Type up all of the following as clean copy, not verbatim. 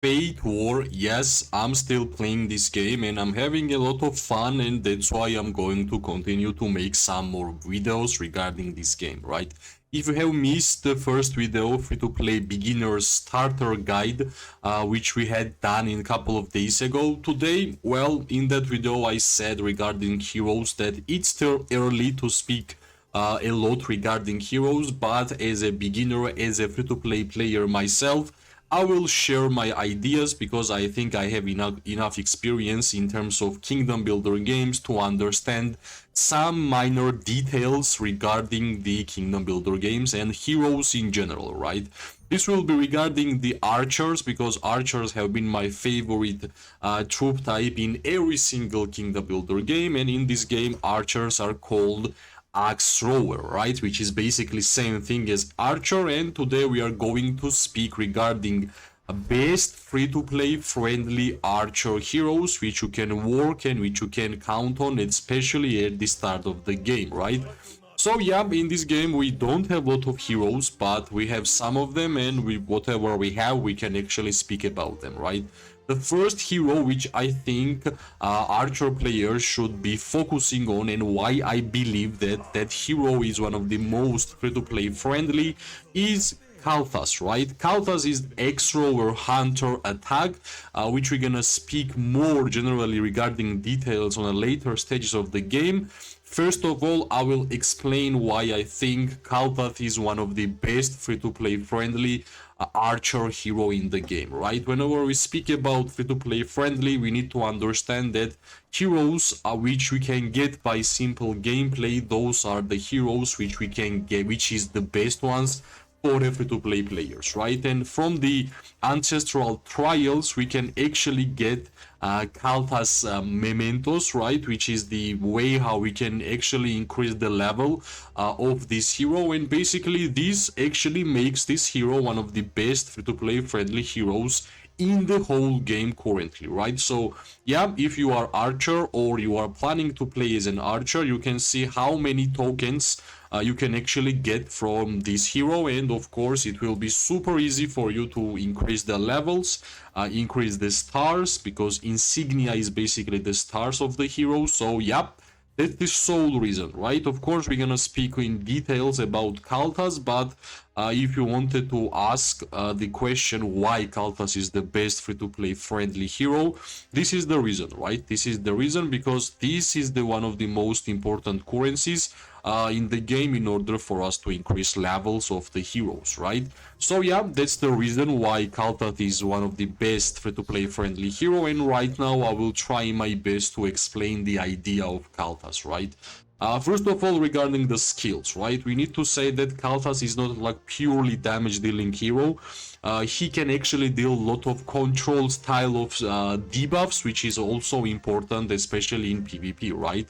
Fate War, yes, I'm still playing this game and I'm having a lot of fun, and that's why I'm going to continue to make some more videos regarding this game, right? If you have missed the first video, free-to-play beginner's starter guide, which we had done in a couple of days ago, today, well, in that video I said regarding heroes that it's still early to speak a lot regarding heroes, but as a beginner, as a free-to-play player myself, I will share my ideas because I think I have enough experience in terms of kingdom builder games to understand some minor details regarding the kingdom builder games and heroes in general, right? This will be regarding the archers because archers have been my favorite troop type in every single kingdom builder game, and in this game archers are called axe thrower, right, which is basically same thing as archer. And today we are going to speak regarding best free-to-play friendly archer heroes which you can work and which you can count on, especially at the start of the game, right? So yeah, in this game we don't have a lot of heroes, but we have some of them, and whatever we have we can actually speak about them, right? The first hero which I think archer players should be focusing on, and why I believe that that hero is one of the most free-to-play friendly, is Kalthas, right? Kalthas is extra or hunter attack, which we're gonna speak more generally regarding details on the later stages of the game. First of all, I will explain why I think Kalthas is one of the best free-to-play friendly archer hero in the game, right? Whenever we speak about free-to-play friendly, we need to understand that heroes which we can get by simple gameplay, those are the heroes which we can get, which is the best ones for the free-to-play players, right? And from the ancestral trials, we can actually get Kalthas mementos, right? Which is the way how we can actually increase the level of this hero. And basically, this actually makes this hero one of the best free-to-play friendly heroes in the whole game currently, right? So yeah, if you are archer or you are planning to play as an archer, you can see how many tokens you can actually get from this hero, and of course it will be super easy for you to increase the levels, increase the stars, because insignia is basically the stars of the hero. So yep, that's the sole reason, right? Of course we're gonna speak in details about Kalthas, but if you wanted to ask the question why Kalthas is the best free-to-play friendly hero, this is the reason, right? This is the reason because this is the one of the most important currencies in the game in order for us to increase levels of the heroes, right? So yeah, that's the reason why Kalthas is one of the best free-to-play friendly hero, and right now I will try my best to explain the idea of Kalthas, right? First of all, regarding the skills, right? We need to say that Kalthas is not like purely damage dealing hero. He can actually deal a lot of control style of debuffs, which is also important, especially in PvP, right?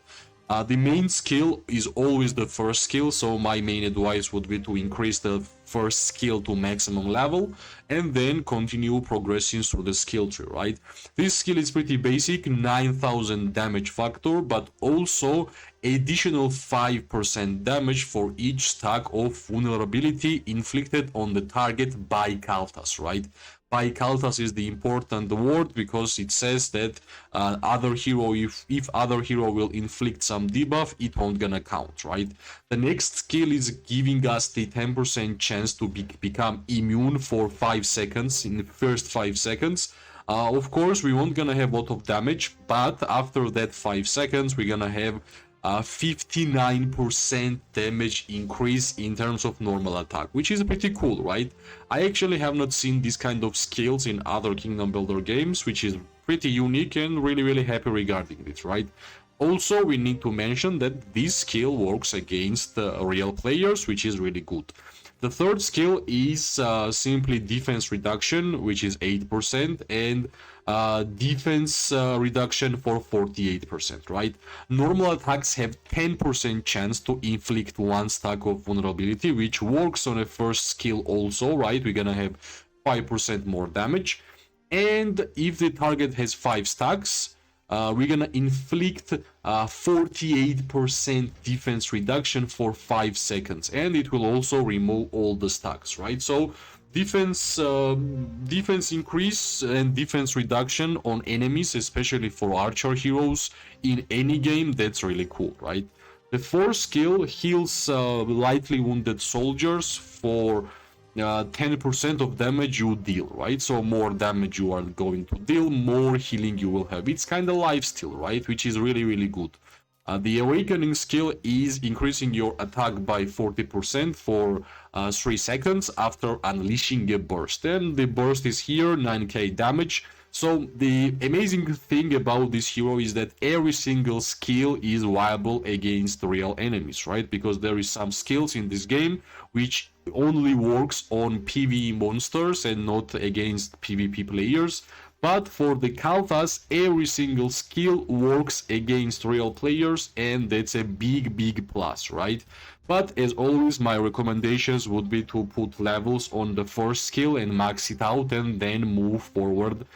The main skill is always the first skill, so my main advice would be to increase the first skill to maximum level and then continue progressing through the skill tree, right? This skill is pretty basic, 9000 damage factor, but also additional 5% damage for each stack of vulnerability inflicted on the target by Kalthas, right? By Kalthas is the important word because it says that other hero, if other hero will inflict some debuff, it won't gonna count, right? The next skill is giving us the 10% chance to become immune for 5 seconds in the first 5 seconds. Of course, we won't gonna have a lot of damage, but after that 5 seconds, we're gonna have 59% damage increase in terms of normal attack, which is pretty cool, right? I actually have not seen this kind of skills in other Kingdom Builder games, which is pretty unique, and really happy regarding this, right? Also, we need to mention that this skill works against real players, which is really good. The third skill is simply defense reduction, which is 8%, and defense reduction for 48%, right? Normal attacks have 10% chance to inflict one stack of vulnerability, which works on a first skill also, right? We're gonna have 5% more damage. And if the target has 5 stacks, we're gonna inflict 48% defense reduction for 5 seconds, and it will also remove all the stacks, right? So defense increase and defense reduction on enemies, especially for archer heroes in any game. That's really cool, right? The fourth skill heals lightly wounded soldiers for 10% of damage you deal, right? So more damage you are going to deal, more healing you will have. It's kind of lifesteal, right? Which is really, really good. The awakening skill is increasing your attack by 40% for 3 seconds after unleashing a burst. And the burst is here, 9k damage. So the amazing thing about this hero is that every single skill is viable against real enemies, right? Because there is some skills in this game which only works on PvE monsters and not against PvP players. But for the Kalthas, every single skill works against real players, and that's a big plus, right? But as always, my recommendations would be to put levels on the first skill and max it out and then move forward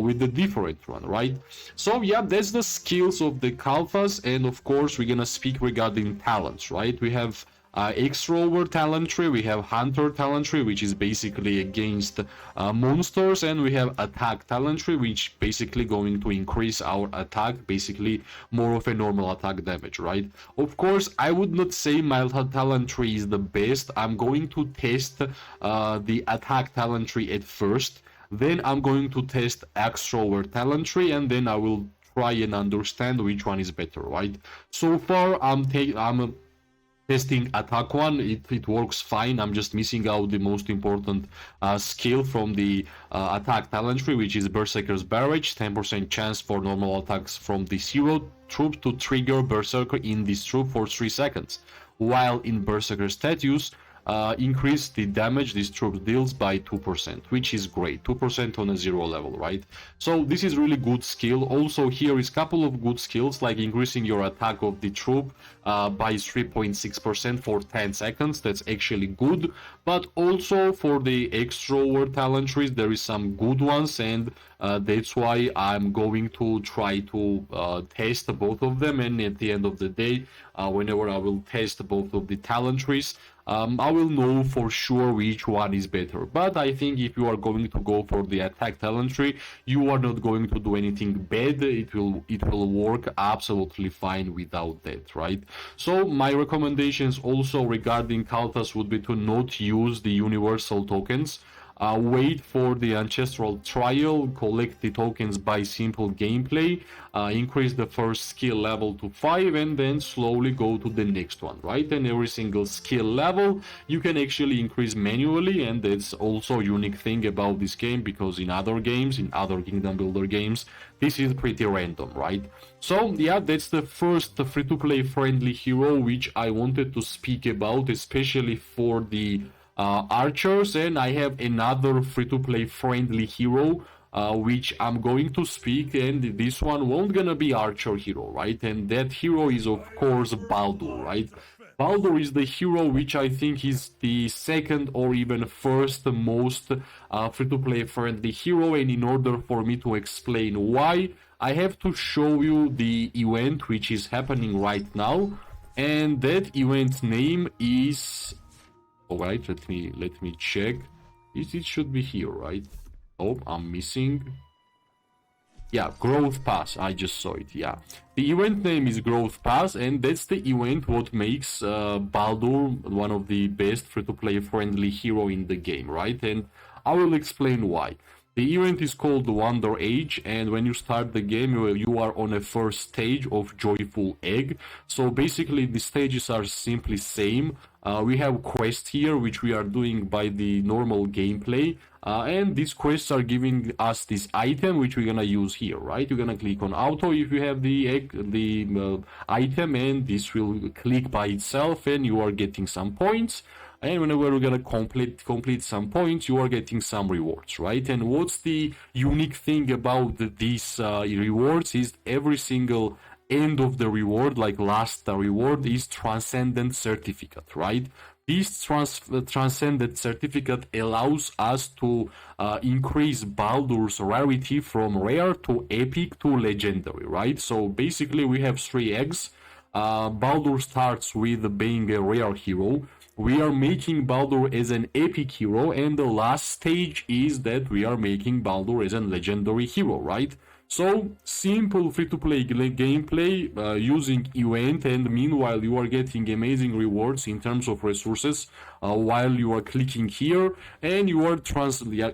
with the different one, right? So yeah, that's the skills of the Kalthas, and of course we're gonna speak regarding talents, right? We have extrovert talent tree, we have hunter talent tree, which is basically against monsters, and we have attack talent tree, which basically going to increase our attack, basically more of a normal attack damage, right? Of course, I would not say my talent tree is the best. I'm going to test the attack talent tree at first, then I'm going to test extrovert talent tree, and then I will try and understand which one is better, right? So far I'm testing attack one. It works fine. I'm just missing out the most important skill from the attack talent tree, which is Berserker's Barrage. 10% chance for normal attacks from this hero troop to trigger Berserker in this troop for 3 seconds, while in Berserker status increase the damage this troop deals by 2%, which is great. 2% on a 0 level, right? So this is really good skill. Also here is a couple of good skills, like increasing your attack of the troop by 3.6% for 10 seconds. That's actually good. But also for the extrovert talent trees, there is some good ones, and that's why I'm going to try to test both of them. And at the end of the day, whenever I will test both of the talent trees, I will know for sure which one is better. But I think if you are going to go for the attack talent tree, you are not going to do anything bad. It will work absolutely fine without that, right? So my recommendations also regarding Kalthas would be to not use the universal tokens. Wait for the ancestral trial, collect the tokens by simple gameplay, increase the first skill level to 5, and then slowly go to the next one, right? And every single skill level you can actually increase manually, and that's also a unique thing about this game, because in other games, in other Kingdom Builder games, this is pretty random, right? So yeah, that's the first free-to-play friendly hero which I wanted to speak about, especially for the archers. And I have another free-to-play friendly hero which I'm going to speak, and this one won't gonna be archer hero, right? And that hero is of course Baldur, right? Baldur is the hero which I think is the second or even first most free-to-play friendly hero, and in order for me to explain why, I have to show you the event which is happening right now, and that event name is... Alright, let me check. It should be here, right? Oh, I'm missing. Yeah, Growth Pass. I just saw it. Yeah, the event name is Growth Pass, and that's the event what makes Baldur one of the best free-to-play friendly hero in the game, right? And I will explain why. The event is called Wonder Age, and when you start the game, you are on a first stage of Joyful Egg. So basically, the stages are simply same. We have quests here, which we are doing by the normal gameplay. And these quests are giving us this item, which we're gonna use here, right? You're gonna click on auto if you have the egg, item, and this will click by itself, and you are getting some points. And whenever we're gonna complete some points, you are getting some rewards, right? And what's the unique thing about these rewards is every single end of the reward, like last reward, is Transcendent Certificate, right? This Transcendent Certificate allows us to increase Baldur's rarity from rare to epic to legendary, right? So basically we have 3 eggs. Baldur starts with being a rare hero. we are making Baldur as an epic hero, and the last stage is that we are making Baldur as a legendary hero, right? So, simple free-to-play gameplay using event, and meanwhile you are getting amazing rewards in terms of resources while you are clicking here, and you are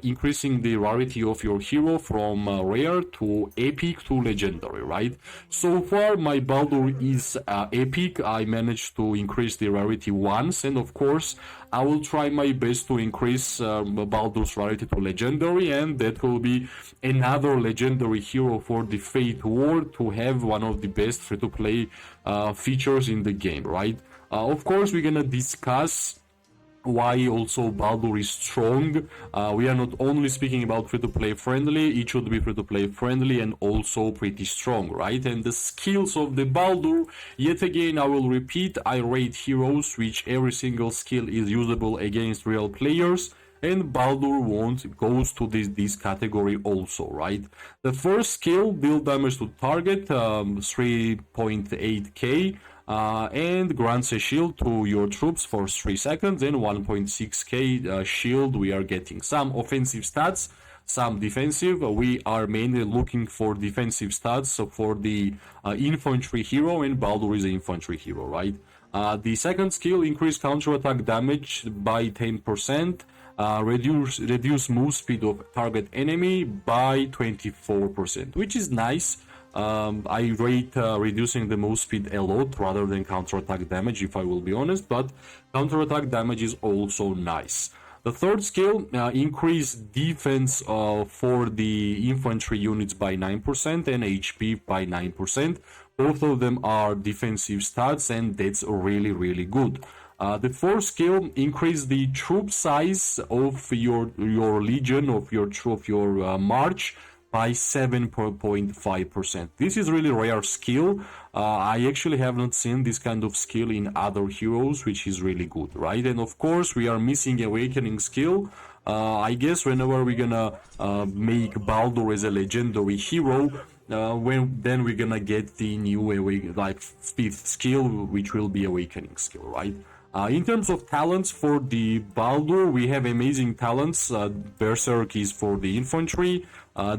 increasing the rarity of your hero from rare to epic to legendary, right? So far my Baldur is epic. I managed to increase the rarity once, and of course I will try my best to increase Baldur's rarity to legendary, and that will be another legendary hero for the Fate War to have one of the best free-to-play features in the game, right? Of course, we're gonna discuss why also Baldur is strong. We are not only speaking about free-to-play friendly, it should be free-to-play friendly and also pretty strong, right? And the skills of the Baldur, yet again I will repeat, I rate heroes which every single skill is usable against real players, and Baldur goes to this category also, right? The first skill, deal damage to target, 3.8k, and grants a shield to your troops for 3 seconds, and 1.6k shield. We are getting some offensive stats, some defensive. We are mainly looking for defensive stats for the infantry hero, and Baldur is an infantry hero, right? The second skill, increase counterattack damage by 10%. Reduce move speed of target enemy by 24%, which is nice. I rate reducing the move speed a lot rather than counterattack damage, if I will be honest, but counterattack damage is also nice. The third skill, increase defense for the infantry units by 9% and HP by 9%. Both of them are defensive stats, and that's really, really good. The fourth skill, increase the troop size of your legion, of your march by 7.5%. This is really rare skill. I actually have not seen this kind of skill in other heroes, which is really good, right? And of course, we are missing awakening skill. I guess whenever we're gonna make Baldur as a legendary hero, then we're gonna get the new fifth skill, which will be awakening skill, right? In terms of talents for the Baldur, we have amazing talents. Berserk is for the infantry,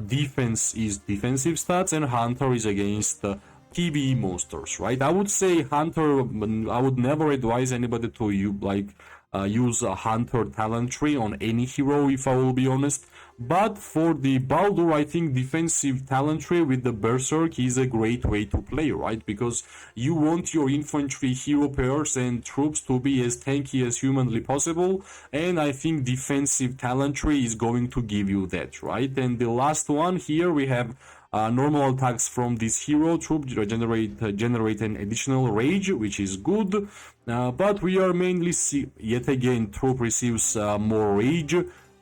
defense is defensive stats, and Hunter is against PvE monsters, right? I would say Hunter, I would never advise anybody to use a Hunter talent tree on any hero, if I will be honest. But for the Baldur, I think defensive talent tree with the Berserk is a great way to play, right? Because you want your infantry hero pairs and troops to be as tanky as humanly possible, and I think defensive talent tree is going to give you that, right? And the last one here, we have normal attacks from this hero troop generate an additional rage, which is good, but we are mainly yet again troop receives more rage.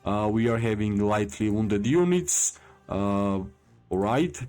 We are having lightly wounded units. Alright.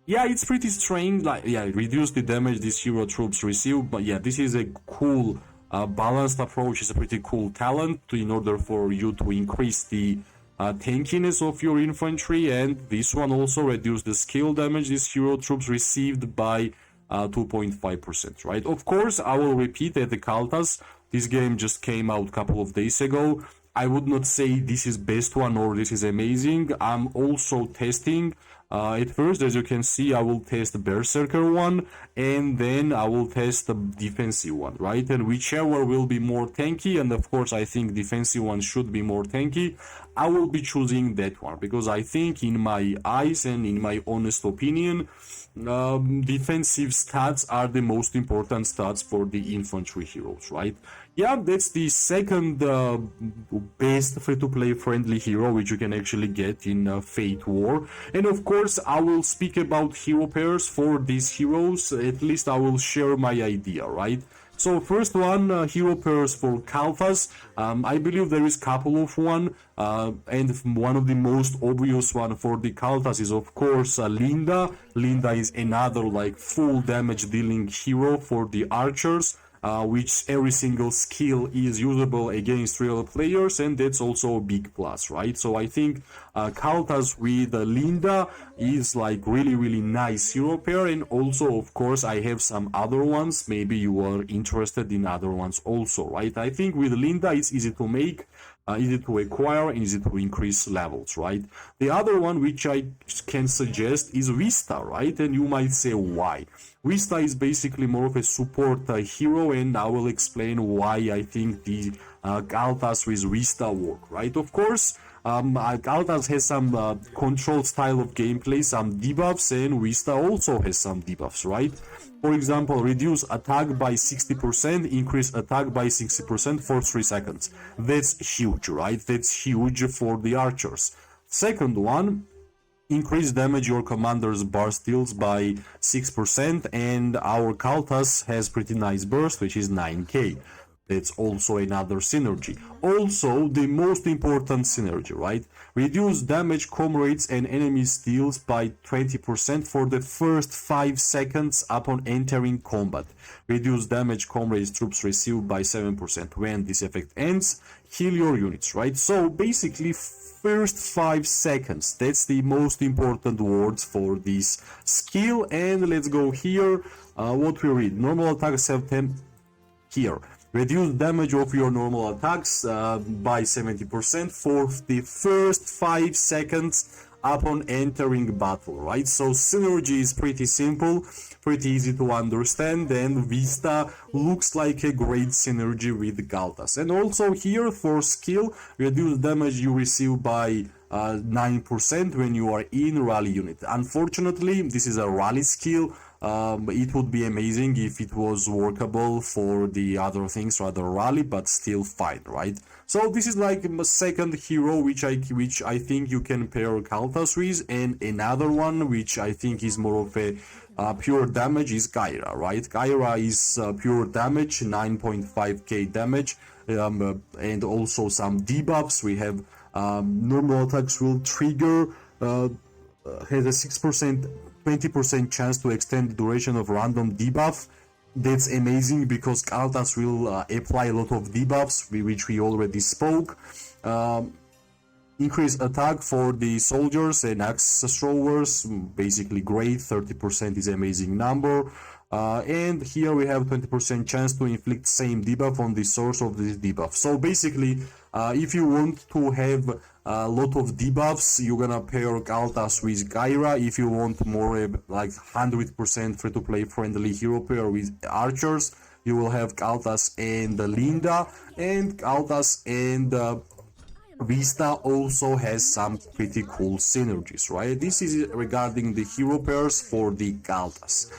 Yeah, it's pretty strange. Reduce the damage these hero troops receive. But yeah, this is a cool balanced approach. It's a pretty cool talent in order for you to increase the tankiness of your infantry. And this one also reduced the skill damage these hero troops received by 2.5%, right? Of course, I will repeat that the Kalthas, this game just came out a couple of days ago. I would not say this is best one or this is amazing. I'm also testing. At first, as you can see, I will test the Berserker one, and then I will test the defensive one, right? And whichever will be more tanky, and of course I think defensive one should be more tanky, I will be choosing that one, because I think in my eyes and in my honest opinion, defensive stats are the most important stats for the infantry heroes, right? Yeah, that's the second best free-to-play friendly hero which you can actually get in Fate War. And of course, I will speak about hero pairs for these heroes. At least I will share my idea, right? So first one, hero pairs for Kalthas. I believe there is couple of one, and one of the most obvious one for the Kalthas is of course Linda. Linda is another full damage dealing hero for the archers. which every single skill is usable against real players, and that's also a big plus, right? So I think Kalthas with Linda is like really nice hero pair, and also of course I have some other ones. Maybe you are interested in other ones also, right? I think with Linda it's easy to make, easy to acquire, and easy to increase levels, right? The other one which I can suggest is Vista, right? And you might say why. Vista is basically more of a support hero, and I will explain why I think the Kalthas with Vista work, right? Of course, Kalthas has some controlled style of gameplay, some debuffs, and Vista also has some debuffs, right? For example, reduce attack by 60%, increase attack by 60% for 3 seconds. That's huge, right? That's huge for the archers. Second one, increase damage your commander's burst deals by 6%, and our Kalthas has pretty nice burst, which is 9k. That's also another synergy. Also, the most important synergy, right? Reduce damage comrades and enemies deals by 20% for the first 5 seconds upon entering combat. Reduce damage comrades troops receive by 7% when this effect ends. Heal your units, right? So basically, first 5 seconds, that's the most important words for this skill. And let's go here. What we read: normal attacks have 10 here. Reduce damage of your normal attacks by 70% for the first 5 seconds upon entering battle, right? So synergy is pretty simple, pretty easy to understand, and Vista looks like a great synergy with Kalthas. And also here for skill, reduce damage you receive by 9% when you are in rally unit. Unfortunately, this is a rally skill. It would be amazing if it was workable for the other things, rather rally, but still fine, right? So this is like a second hero which I think you can pair Kalthas with, and another one which I think is more of a pure damage is Kyra, right? Kyra is pure damage, 9.5k damage, and also some debuffs. We have normal attacks will trigger, has a 6%, 20% chance to extend the duration of random debuff. That's amazing because Kalthas will apply a lot of debuffs, which we already spoke. Increase attack for the soldiers and axe throwers, basically great, 30% is amazing number. And here we have 20% chance to inflict same debuff on the source of this debuff. So basically, if you want to have a lot of debuffs, you're gonna pair Kalthas with Kyra. If you want more like 100% free-to-play friendly hero pair with archers, you will have Kalthas and Linda, and Kalthas and Vista also has some pretty cool synergies, right? This is regarding the hero pairs for the Kalthas.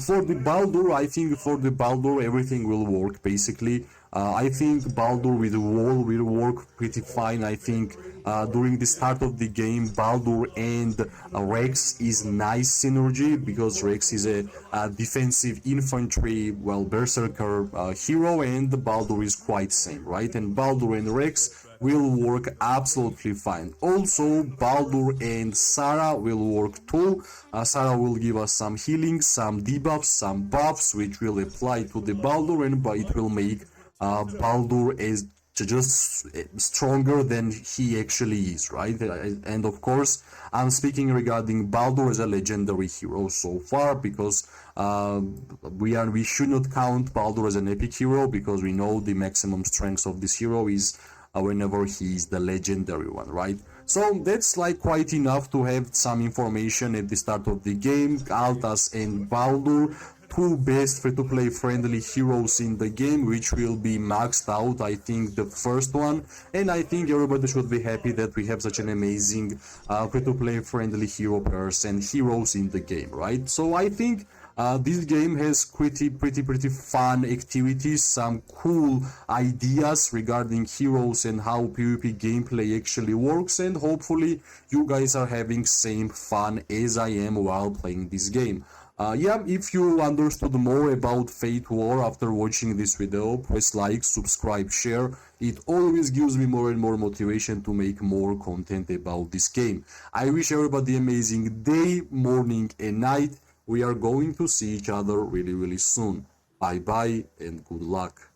For the Baldur, I think for the Baldur everything will work basically. I think Baldur with the wall will work pretty fine. I think during the start of the game, Baldur and Rex is nice synergy because Rex is a defensive infantry, well, berserker hero, and Baldur is quite same, right? And Baldur and Rex will work absolutely fine. Also, Baldur and Sarah will work too. Sarah will give us some healing, some debuffs, some buffs, which will apply to the Baldur, and it will make Baldur is just stronger than he actually is, right? And of course, I'm speaking regarding Baldur as a legendary hero so far, because we should not count Baldur as an epic hero, because we know the maximum strength of this hero is whenever he is the legendary one, right? So that's like quite enough to have some information at the start of the game. Kalthas and Baldur, two best free-to-play friendly heroes in the game, which will be maxed out, I think, the first one, and I think everybody should be happy that we have such an amazing free-to-play friendly hero pairs and heroes in the game, right? So I think this game has pretty fun activities, some cool ideas regarding heroes and how PvP gameplay actually works, and hopefully you guys are having same fun as I am while playing this game. Yeah, if you understood more about Fate War after watching this video, press like, subscribe, share. It always gives me more and more motivation to make more content about this game. I wish everybody an amazing day, morning and night. We are going to see each other really soon. Bye bye and good luck.